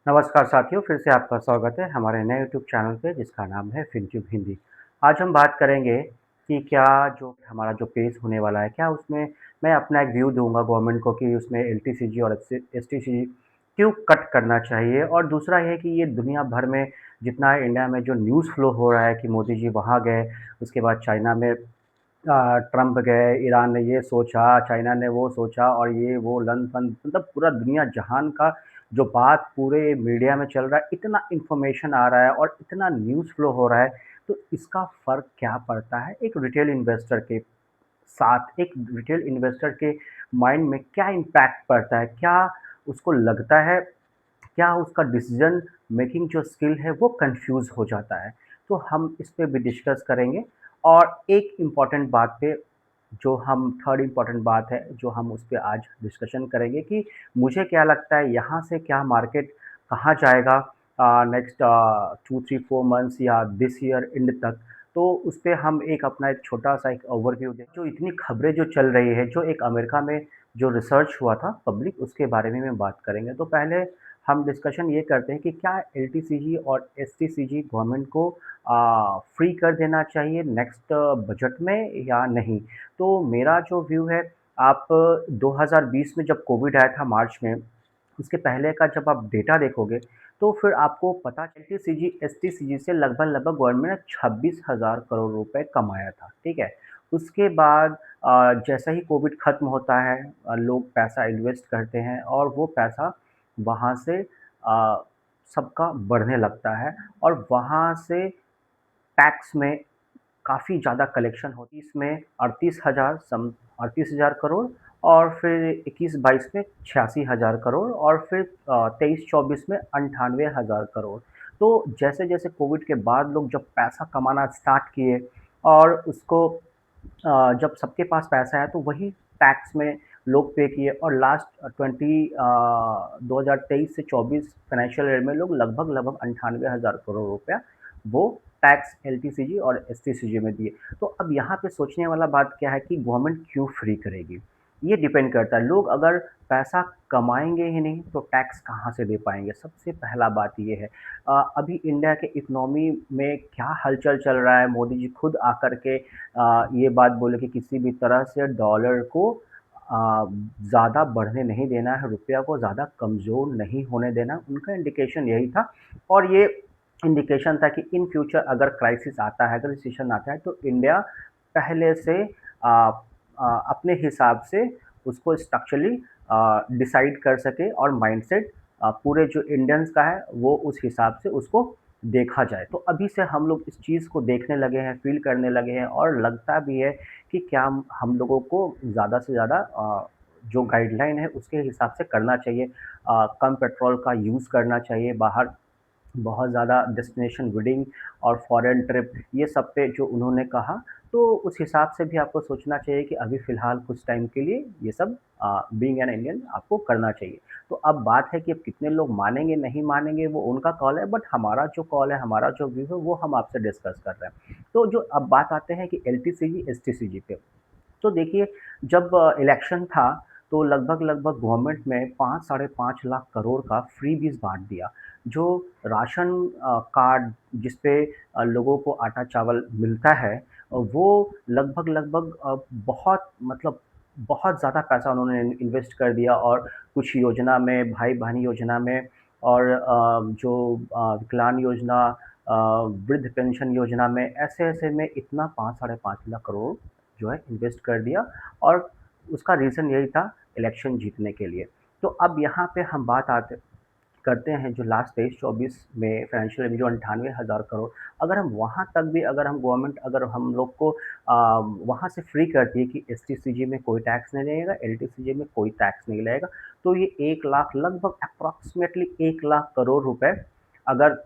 नमस्कार साथियों, फिर से आपका स्वागत है हमारे नए यूट्यूब चैनल पे जिसका नाम है फिनट्यूब हिंदी। आज हम बात करेंगे कि क्या जो हमारा जो पेश होने वाला है, क्या उसमें मैं अपना एक व्यू दूँगा गवर्नमेंट को कि उसमें एलटीसीजी और एसटीसीजी क्यों कट करना चाहिए? और दूसरा ये है कि ये दुनिया भर में जितना इंडिया में जो न्यूज़ फ्लो हो रहा है कि मोदी जी वहाँ गए, उसके बाद चाइना में ट्रम्प गए, ईरान ने ये सोचा, चाइना ने वो सोचा और ये वो लन-फन मतलब पूरा दुनिया जहान का जो बात पूरे मीडिया में चल रहा है, इतना इन्फॉर्मेशन आ रहा है और इतना न्यूज़ फ्लो हो रहा है, तो इसका फ़र्क क्या पड़ता है एक रिटेल इन्वेस्टर के साथ? एक रिटेल इन्वेस्टर के माइंड में क्या इम्पैक्ट पड़ता है? क्या उसको लगता है, क्या उसका डिसीज़न मेकिंग जो स्किल है वो कन्फ्यूज़ हो जाता है? तो हम इस पे भी डिस्कस करेंगे और एक इम्पॉर्टेंट बात पे जो हम थर्ड इम्पॉर्टेंट बात है, जो हम उस पे आज डिस्कशन करेंगे कि मुझे क्या लगता है यहाँ से क्या मार्केट कहाँ जाएगा नेक्स्ट 2, 3, 4 मंथ्स या दिस ईयर एंड तक। तो उस पे हम एक अपना एक छोटा-सा एक ओवरव्यू दें। जो इतनी खबरें जो चल रही है, जो एक अमेरिका में जो रिसर्च हुआ था पब्लिक उसके बारे में बात करेंगे। तो पहले हम डिस्कशन ये करते हैं कि क्या एलटीसीजी और एसटीसीजी गवर्नमेंट को फ्री कर देना चाहिए नेक्स्ट बजट में या नहीं? तो मेरा जो व्यू है, आप 2020 में जब कोविड आया था मार्च में, उसके पहले का जब आप डेटा देखोगे, तो फिर आपको पता एलटीसीजी, एसटीसीजी से लगभग-लगभग गवर्नमेंट ने 26,000 करोड़ रुपए कमाया था, ठीक है? उसके बाद जैसा ही कोविड खत्म होता है लोग पैसा इन्वेस्ट करते हैं और वो पैसा वहाँ से सबका बढ़ने लगता है और वहाँ से टैक्स में काफ़ी ज़्यादा कलेक्शन होती है। इसमें 38,000 करोड़ और फिर 21-22 में 86,000 करोड़ और फिर 23-24 में 98,000 करोड़। तो जैसे-जैसे कोविड के बाद लोग जब पैसा कमाना स्टार्ट किए और उसको जब सबके पास पैसा है तो वही टैक्स में लोग पे किए और लास्ट 2023 से 24 फाइनेंशियल ईयर में लोग लगभग-लगभग 98,000 करोड़ रुपया वो टैक्स एलटीसीजी और एसटीसीजी में दिए। तो अब यहाँ पे सोचने वाला बात क्या है कि गवर्नमेंट क्यों फ्री करेगी? ये डिपेंड करता है, लोग अगर पैसा कमाएँगे ही नहीं तो टैक्स कहाँ से दे पाएँगे? सबसे पहला बात ये है। अभी इंडिया के इकोनॉमी में क्या हलचल चल रहा है, मोदी जी खुद आकर के ये बात बोले कि किसी भी तरह से डॉलर को ज़्यादा बढ़ने नहीं देना है, रुपया को ज़्यादा कमज़ोर नहीं होने देना, उनका इंडिकेशन यही था और ये इंडिकेशन था कि इन फ्यूचर अगर क्राइसिस आता है, अगर रिसेशन आता है तो इंडिया पहले से अपने हिसाब से उसको स्ट्रक्चरली डिसाइड कर सके और माइंडसेट पूरे जो इंडियंस का है वो उस हिसाब से उसको देखा जाए। तो अभी से हम लोग इस चीज़ को देखने लगे हैं, फ़ील करने लगे हैं और लगता भी है कि क्या हम लोगों को ज़्यादा से ज़्यादा जो गाइडलाइन है उसके हिसाब से करना चाहिए। कम पेट्रोल का यूज़ करना चाहिए, बाहर बहुत ज़्यादा डेस्टिनेशन वेडिंग और फॉरेन ट्रिप ये सब पे जो उन्होंने कहा, तो उस हिसाब से भी आपको सोचना चाहिए कि अभी फ़िलहाल कुछ टाइम के लिए ये सब बीइंग एन इंडियन आपको करना चाहिए। तो अब बात है कि अब कितने लोग मानेंगे, नहीं मानेंगे वो उनका कॉल है, बट हमारा जो कॉल है, हमारा जो व्यू है वो हम आपसे डिस्कस कर रहे हैं। तो जो अब बात आते हैं कि एलटीसीजी, एसटीसीजी पे। तो देखिए जब इलेक्शन था तो लगभग-लगभग गवर्नमेंट में 5 साढ़े 5 लाख करोड़ का फ्रीबीज़ बाँट दिया। जो राशन कार्ड जिस पे लोगों को आटा-चावल मिलता है वो लगभग-लगभग बहुत मतलब बहुत ज़्यादा पैसा उन्होंने इन्वेस्ट कर दिया और कुछ योजना में, भाई-बहन योजना में और जो विकलांग योजना वृद्ध पेंशन योजना में, ऐसे-ऐसे में इतना 5 साढ़े 5 लाख करोड़ जो है इन्वेस्ट कर दिया और उसका रीज़न यही था इलेक्शन जीतने के लिए। तो अब यहाँ पे हम बात आते करते हैं जो लास्ट 23-24 में फाइनेंशियल ईयर में जो 98,000 करोड़, अगर हम वहाँ तक भी अगर हम गवर्नमेंट अगर हम लोग को वहाँ से फ्री करती है कि एसटीसीजी में कोई टैक्स नहीं लगेगा, एलटीसीजी में कोई टैक्स नहीं लगेगा, तो ये 1 लाख लगभग अप्रॉक्सिमेटली 1 लाख करोड़ रुपए अगर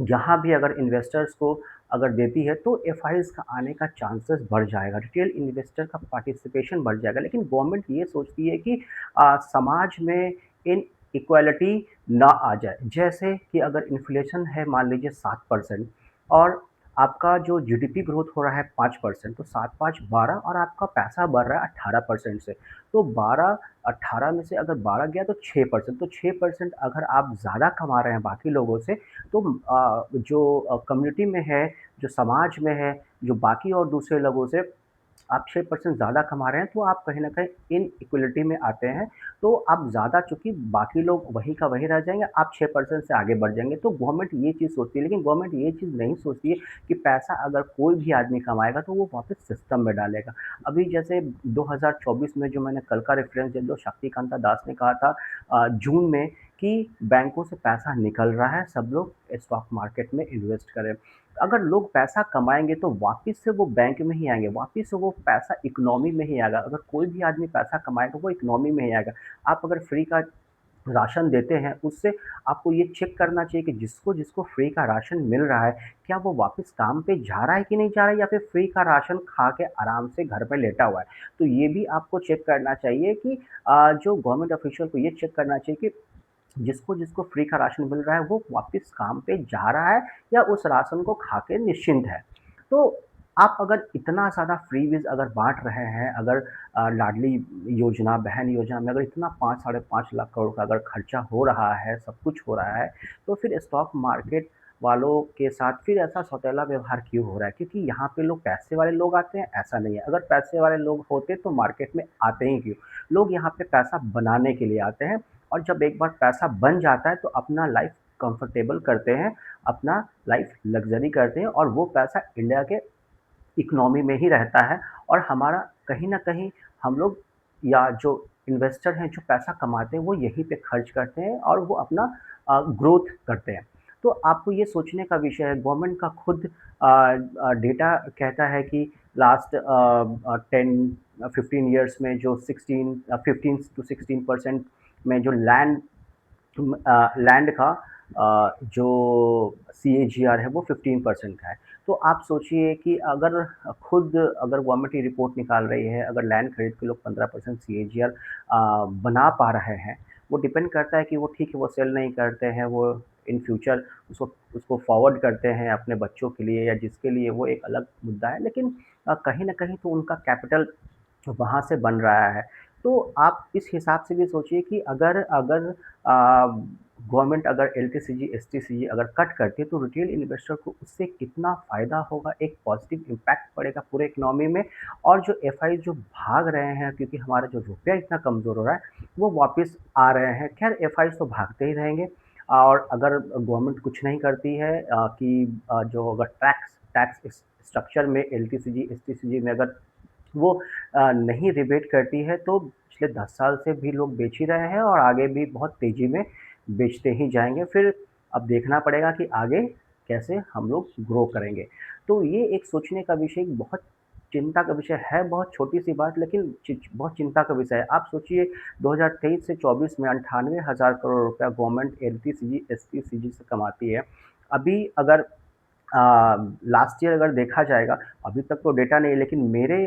यहाँ भी अगर इन्वेस्टर्स को अगर देती है तो एफआईज़ का आने का चांसेस बढ़ जाएगा, रिटेल इन्वेस्टर का पार्टिसिपेशन बढ़ जाएगा। लेकिन गवर्नमेंट ये सोचती है कि समाज में इनइक्वालिटी ना आ जाए। जैसे कि अगर इन्फ्लेशन है मान लीजिए 7% और आपका जो जीडीपी ग्रोथ हो रहा है 5%, तो 7-5 12 और आपका पैसा बढ़ रहा है 18% से। तो 12-18 में से अगर 12 गया तो 6%, तो 6% अगर आप ज़्यादा कमा रहे हैं बाकी लोगों से, तो जो कम्युनिटी में है, जो समाज में है, जो बाकी और दूसरे लोगों से आप 6% ज़्यादा कमा रहे हैं, तो आप कहीं न कहीं इनइक्वालिटी में आते हैं। तो आप ज़्यादा, चूँकि बाकी लोग वहीं का वहीं रह जाएँगे, आप 6% से आगे बढ़ जाएँगे। तो गवर्नमेंट ये चीज़ सोचती है, लेकिन गवर्नमेंट ये चीज़ नहीं सोचती है कि पैसा अगर कोई भी आदमी कमाएगा, तो वो वापस सिस्टम में डालेगा। अभी जैसे 2024 में जो मैंने कल का रेफ़रेंस दिया, जो शक्तिकांता दास ने कहा था जून में, कि बैंकों से पैसा निकल रहा है, सब लोग स्टॉक मार्केट में इन्वेस्ट करें। अगर लोग पैसा कमाएँगे तो वापिस से वो बैंक में ही आएँगे, वापिस से वो पैसा इकोनॉमी में ही आएगा। अगर कोई भी आदमी पैसा कमाएगा, वो इकोनॉमी में ही आएगा। आप अगर फ्री का राशन देते हैं, उससे आपको ये चेक करना चाहिए कि जिसको फ्री का राशन मिल रहा है, क्या वो वापस काम पे जा रहा है कि नहीं जा रहा है, या फिर फ्री का राशन खा के आराम से घर पे लेटा हुआ है। तो ये भी आपको चेक करना चाहिए कि जो गवर्नमेंट ऑफ़िशियल को ये चेक करना चाहिए कि जिसको फ्री का राशन मिल रहा है, वो वापस काम पे जा रहा है या उस राशन को खा के निश्चिंत है। तो आप अगर इतना ज़्यादा फ्रीबीज़ अगर बाँट रहे हैं, अगर लाडली योजना, बहन योजना में अगर इतना 5 साढ़े 5 लाख करोड़ का अगर खर्चा हो रहा है, सब कुछ हो रहा है, तो फिर स्टॉक मार्केट वालों के साथ फिर ऐसा सौतेला व्यवहार क्यों हो रहा है? क्योंकि यहाँ पे लोग पैसे वाले लोग आते हैं, ऐसा नहीं है। अगर पैसे वाले लोग होते तो मार्केट में आते ही क्यों? लोग यहाँ पे पैसा बनाने के लिए आते हैं, और जब एक बार पैसा बन जाता है तो अपना लाइफ़ कंफर्टेबल करते हैं, अपना लाइफ़ लग्ज़री करते हैं, और वो पैसा इंडिया के इकोनॉमी में ही रहता है, और हमारा कहीं न कहीं हम लोग, या जो इन्वेस्टर हैं जो पैसा कमाते हैं, वो यहीं पे खर्च करते हैं और वो अपना ग्रोथ करते हैं। तो आपको ये सोचने का विषय है, गवर्नमेंट का खुद डेटा कहता है कि लास्ट 10 15 इयर्स में जो 15 टू 16% में जो लैंड का जो सीएजीआर है वो 15% का है। तो आप सोचिए कि अगर खुद अगर गवर्नमेंट ही रिपोर्ट निकाल रही है, अगर लैंड खरीद के लोग 15% सीएजीआर बना पा रहे हैं, वो डिपेंड करता है कि वो ठीक है, वो सेल नहीं करते हैं, वो इन फ्यूचर उसको उसको फॉरवर्ड करते हैं अपने बच्चों के लिए या जिसके लिए, वो एक अलग मुद्दा है। लेकिन कहीं न कहीं तो उनका कैपिटल वहाँ से बन रहा है। तो आप इस हिसाब से भी सोचिए कि अगर अगर गवर्नमेंट अगर एलटीसीजी, एसटीसीजी अगर कट करती है, तो रिटेल इन्वेस्टर को उससे कितना फ़ायदा होगा, एक पॉज़िटिव इम्पैक्ट पड़ेगा पूरे इकोनॉमी में, और जो एफआईज़ जो भाग रहे हैं क्योंकि हमारा जो रुपया इतना कमज़ोर हो रहा है, वो वापस आ रहे हैं। ख़ैर, एफआईज़ तो भागते ही रहेंगे, और अगर गवर्नमेंट कुछ नहीं करती है कि जो अगर टैक्स स्ट्रक्चर में एलटीसीजी, एसटीसीजी में अगर वो नहीं रिबेट करती है, तो पिछले 10 साल से भी लोग बेच ही रहे हैं और आगे भी बहुत तेज़ी में बेचते ही जाएँगे। फिर अब देखना पड़ेगा कि आगे कैसे हम लोग ग्रो करेंगे। तो ये एक सोचने का विषय, एक बहुत चिंता का विषय है, बहुत छोटी-सी बात, लेकिन बहुत चिंता का विषय है। आप सोचिए, 2023 से 24 में 98,000 करोड़ रुपया गवर्नमेंट एलटीसीजी, एसटीसीजी से कमाती है। अभी अगर अ, लास्ट ईयर अगर देखा जाएगा, अभी तक तो डेटा नहीं है, लेकिन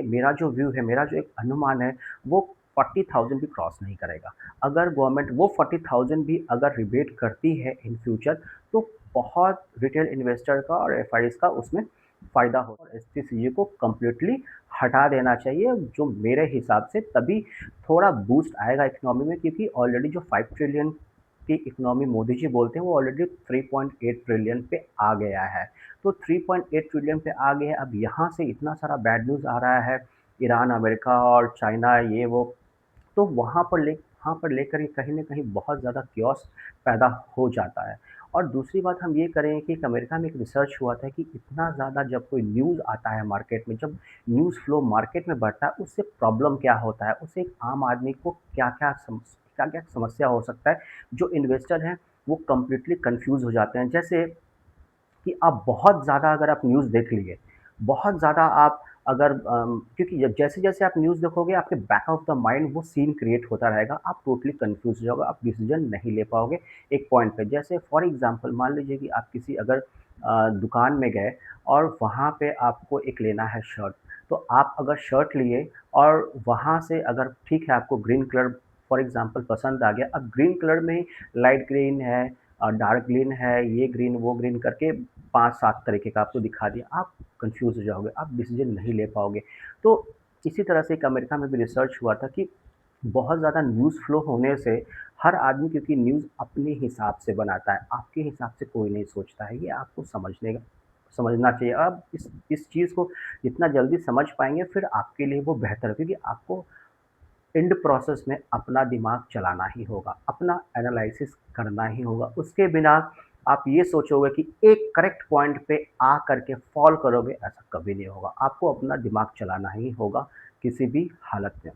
मेरा जो व्यू है, मेरा जो एक अनुमान है, वो 40,000 भी क्रॉस नहीं करेगा। अगर गवर्नमेंट वो 40,000 भी अगर रिबेट करती है इन फ्यूचर, तो बहुत रिटेल इन्वेस्टर का और एफआईज़ का उसमें फ़ायदा हो, और एसटीसीजी को कंप्लीटली हटा देना चाहिए, जो मेरे हिसाब से तभी थोड़ा बूस्ट आएगा इकोनॉमी में, क्योंकि ऑलरेडी जो 5 ट्रिलियन की इकोनॉमी मोदी जी बोलते हैं, वो ऑलरेडी 3.8 ट्रिलियन पे आ गया है। तो 3.8 ट्रिलियन पे आ गए हैं, अब यहाँ से इतना सारा बैड न्यूज़ आ रहा है, ईरान, अमेरिका और चाइना ये वो, तो वहाँ पर लेकर के कहीं न कहीं बहुत ज़्यादा कियोस्क पैदा हो जाता है। और दूसरी बात हम ये करें कि एक अमेरिका में एक रिसर्च हुआ था कि इतना ज़्यादा जब कोई न्यूज़ आता है मार्केट में, जब न्यूज़ फ्लो मार्केट में बढ़ता है, उससे प्रॉब्लम क्या होता है, उससे एक आम आदमी को क्या-क्या समस्या हो सकता है, जो इन्वेस्टर हैं, वो कंप्लीटली कन्फ्यूज़ हो जाते हैं। जैसे कि आप बहुत ज़्यादा अगर आप न्यूज़ देख लिए, बहुत ज़्यादा आप अगर क्योंकि जैसे-जैसे आप न्यूज़ देखोगे, आपके बैक ऑफ द माइंड वो सीन क्रिएट होता रहेगा, आप टोटली कन्फ्यूज़ हो जाओगे, आप डिसीज़न नहीं ले पाओगे एक पॉइंट पे। जैसे फॉर एग्ज़ाम्पल मान लीजिए कि आप किसी अगर दुकान में गए और वहाँ पे आपको एक लेना है शर्ट, तो आप अगर शर्ट लिए और वहाँ से अगर ठीक है, आपको ग्रीन कलर फॉर एग्ज़ाम्पल पसंद आ गया, अब ग्रीन कलर में ही लाइट ग्रीन है, डार्क ग्रीन है, ये ग्रीन, वो ग्रीन करके 5-7 तरीके का आपको दिखा दिया, आप कन्फ्यूज़ हो जाओगे, आप डिसीज़न नहीं ले पाओगे। तो इसी तरह से एक अमेरिका में भी रिसर्च हुआ था कि बहुत ज़्यादा न्यूज़ फ्लो होने से हर आदमी क्योंकि न्यूज़ अपने हिसाब से बनाता है, आपके हिसाब से कोई नहीं सोचता है, ये आपको समझना चाहिए। आप इस चीज़ को जितना जल्दी समझ पाएँगे फिर आपके लिए वो बेहतर है क्योंकि आपको एंड प्रोसेस में अपना दिमाग चलाना ही होगा, अपना एनालिसिस करना ही होगा। उसके बिना आप ये सोचोगे कि एक करेक्ट पॉइंट पे आ करके फ़ॉल करोगे, ऐसा कभी नहीं होगा। आपको अपना दिमाग चलाना ही होगा किसी भी हालत में।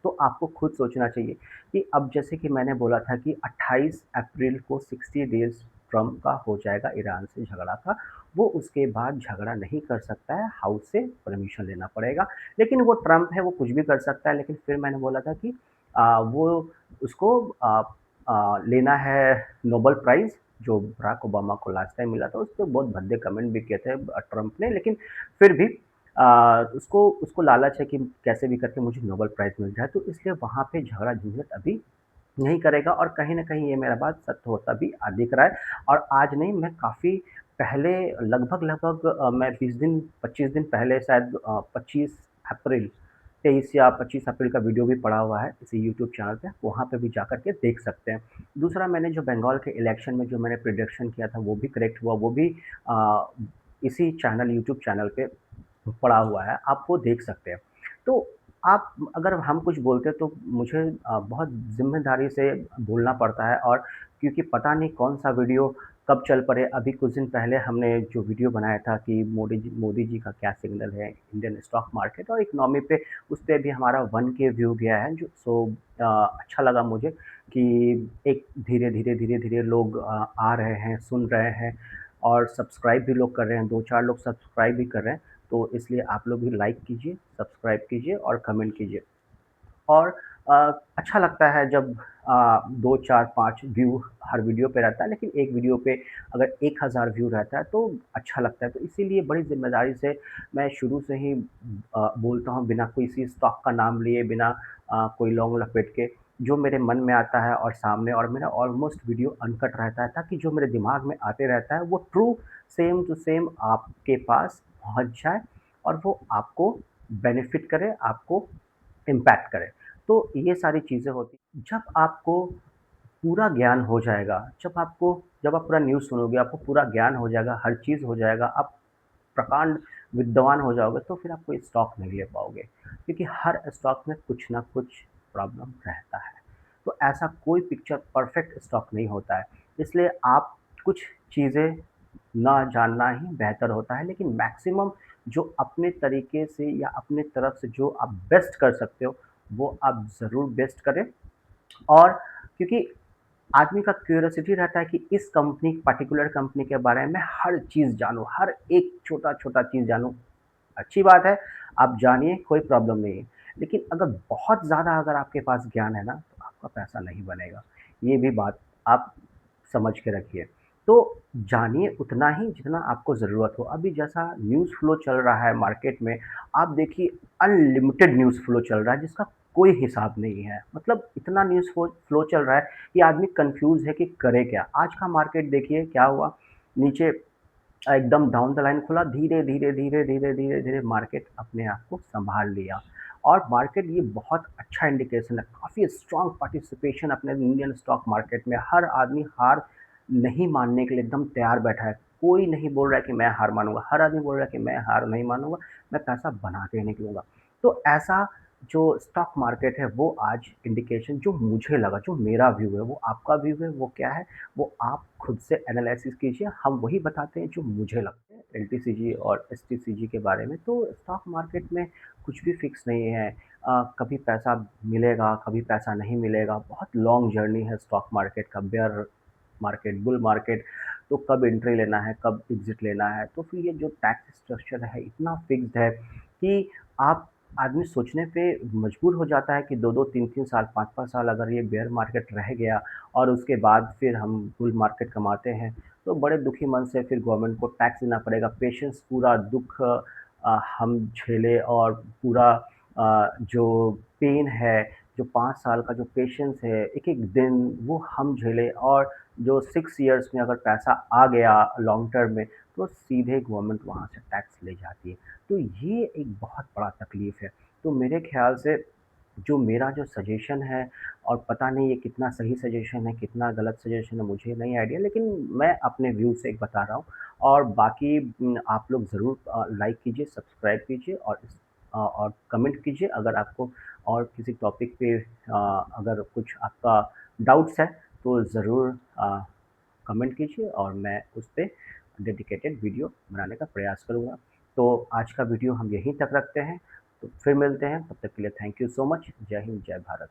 तो आपको खुद सोचना चाहिए कि अब जैसे कि मैंने बोला था कि 28 अप्रैल को 60 डेज़ ट्रम्प का हो जाएगा ईरान से झगड़ा का, वो उसके बाद झगड़ा नहीं कर सकता है, हाउस से परमिशन लेना पड़ेगा। लेकिन वो ट्रम्प है, वो कुछ भी कर सकता है, लेकिन फिर मैंने बोला था कि वो उसको लेना है नोबेल प्राइज़, जो बराक ओबामा को लास्ट टाइम मिला था, उसपे बहुत भद्दे कमेंट भी किए थे ट्रम्प ने, लेकिन फिर भी उसको उसको लालच है कि कैसे भी करके मुझे नोबेल प्राइज़ मिल जाए, तो इसलिए वहाँ पे झगड़ा-झंझट अभी नहीं करेगा और कहीं न कहीं ये मेरा बात सत्य होता भी दिख रहा है और आज नहीं मैं काफ़ी पहले लगभग मैं 20 दिन 25 दिन पहले शायद 25 अप्रैल 23 या 25 अप्रैल का वीडियो भी पड़ा हुआ है इसी यूट्यूब चैनल पे, वहाँ पे भी जा कर के देख सकते हैं। दूसरा मैंने जो बंगाल के इलेक्शन में जो मैंने प्रेडिक्शन किया था वो भी करेक्ट हुआ, वो भी अ, इसी चैनल यूट्यूब चैनल पे पड़ा हुआ है, आप वो देख सकते हैं। तो आप अगर हम कुछ बोलते हैं तो मुझे बहुत ज़िम्मेदारी से बोलना पड़ता है और क्योंकि पता नहीं कौन-सा वीडियो कब चल पड़े। अभी कुछ दिन पहले हमने जो वीडियो बनाया था कि मोदी जी का क्या सिग्नल है इंडियन स्टॉक मार्केट और इकोनॉमी पे, उस पे भी हमारा 1 के व्यू गया है जो अच्छा लगा मुझे कि एक धीरे-धीरे, धीरे-धीरे लोग आ रहे हैं, सुन रहे हैं और सब्सक्राइब भी लोग कर रहे हैं, 2-4 लोग सब्सक्राइब भी कर रहे हैं। तो इसलिए आप लोग भी लाइक कीजिए, सब्सक्राइब कीजिए और कमेंट कीजिए। और अ, अच्छा लगता है जब 2, 4, 5 व्यू हर वीडियो पे रहता है, लेकिन एक वीडियो पे अगर 1000 व्यू रहता है तो अच्छा लगता है। तो इसीलिए बड़ी ज़िम्मेदारी से मैं शुरू से ही बोलता हूँ बिना किसी स्टॉक का नाम लिए, बिना कोई लौंग लपेट के, जो मेरे मन में आता है और सामने और मेरा ऑलमोस्ट वीडियो अनकट रहता है ताकि जो मेरे दिमाग में आते रहता है वो ट्रू सेम टू सेम आपके पास पहुँच जाए और वो आपको बेनिफिट करे, आपको इम्पैक्ट करे। तो ये सारी चीज़ें होती जब आपको पूरा ज्ञान हो जाएगा, जब आप पूरा न्यूज़ सुनोगे, आपको पूरा ज्ञान हो जाएगा, हर चीज़ हो जाएगा, आप प्रकांड विद्वान हो जाओगे, तो फिर आप कोई स्टॉक नहीं ले पाओगे। क्योंकि हर स्टॉक में कुछ ना कुछ प्रॉब्लम रहता है। तो ऐसा कोई पिक्चर परफेक्ट स्टॉक नहीं होता है। इसलिए आप कुछ चीज़ें ना जानना ही बेहतर होता है, लेकिन मैक्सिमम जो अपने तरीके से या अपने तरफ से जो आप बेस्ट कर सकते हो, वो आप ज़रूर बेस्ट करें। और क्योंकि आदमी का क्यूरियोसिटी रहता है कि इस कंपनी पर्टिकुलर कंपनी के बारे में हर चीज़ जानूँ, हर एक छोटा-छोटा चीज़ जानूँ। अच्छी बात है, आप जानिए कोई प्रॉब्लम नहीं है। लेकिन अगर बहुत ज़्यादा अगर आपके पास ज्ञान है ना, तो आपका पैसा नहीं बनेगा। ये भी बात आप समझ के रखिए। तो जानिए उतना ही जितना आपको ज़रूरत हो। अभी जैसा न्यूज़ फ्लो चल रहा है मार्केट में, आप देखिए अनलिमिटेड न्यूज़ फ्लो चल रहा है जिसका कोई हिसाब नहीं है। मतलब इतना न्यूज़ फ्लो चल रहा है कि आदमी कन्फ्यूज़ है कि करे क्या? आज का मार्केट देखिए क्या हुआ, नीचे एकदम डाउन द लाइन खुला, धीरे-धीरे मार्केट अपने आप को सँभाल लिया और मार्केट ये बहुत अच्छा इंडिकेशन है, काफ़ी स्ट्रॉन्ग पार्टिसिपेशन अपने इंडियन स्टॉक मार्केट में, हर आदमी हार नहीं मानने के लिए एकदम तैयार बैठा है। कोई नहीं बोल रहा है कि मैं हार मानूँगा, हर आदमी बोल रहा है कि मैं हार नहीं मानूँगा, मैं पैसा बना के ही निकलूँगा। तो ऐसा जो स्टॉक मार्केट है वो आज इंडिकेशन जो मुझे लगा, जो मेरा व्यू है, वो आपका व्यू है, वो क्या है? वो आप खुद से एनालिसिस कीजिए, हम वही बताते हैं जो मुझे लगता है एलटीसीजी और एसटीसीजी के बारे में। तो स्टॉक मार्केट में कुछ भी फिक्स नहीं है। कभी पैसा मिलेगा, कभी पैसा नहीं मिलेगा। बहुत लॉन्ग जर्नी है स्टॉक मार्केट का, बेयर मार्केट, बुल मार्केट, तो कब एंट्री लेना है, कब एग्ज़िट लेना है। तो फिर ये जो टैक्स स्ट्रक्चर है इतना फिक्स्ड है कि आप आदमी सोचने पे मजबूर हो जाता है कि 2-2 3-3 साल, 5-5 साल अगर ये बेयर मार्केट रह गया और उसके बाद फिर हम बुल मार्केट कमाते हैं, तो बड़े दुखी मन से फिर गवर्नमेंट को टैक्स देना पड़ेगा। पेशेंस पूरा दुःख हम झेले और पूरा जो पेन है, जो 5 साल का जो पेशेंस है, एक-एक दिन वो हम झेले और जो 6 इयर्स में अगर पैसा आ गया लॉन्ग टर्म में, तो सीधे गवर्नमेंट वहाँ से टैक्स ले जाती है। तो ये एक बहुत बड़ा तकलीफ़ है। तो मेरे ख़्याल से जो मेरा जो सजेशन है, और पता नहीं ये कितना सही सजेशन है, कितना गलत सजेशन है, मुझे नहीं आइडिया, लेकिन मैं अपने व्यू से एक बता रहा हूँ। और बाकी आप लोग ज़रूर लाइक कीजिए, सब्सक्राइब कीजिए, और कमेंट कीजिए अगर आपको और किसी टॉपिक पे अगर कुछ आपका डाउट्स है, तो ज़रूर कमेंट कीजिए और मैं उस पे डेडिकेटेड वीडियो बनाने का प्रयास करूँगा। तो आज का वीडियो हम यहीं तक रखते हैं, तो फिर मिलते हैं, तब तक के लिए थैंक यू सो मच। जय हिंद, जय भारत।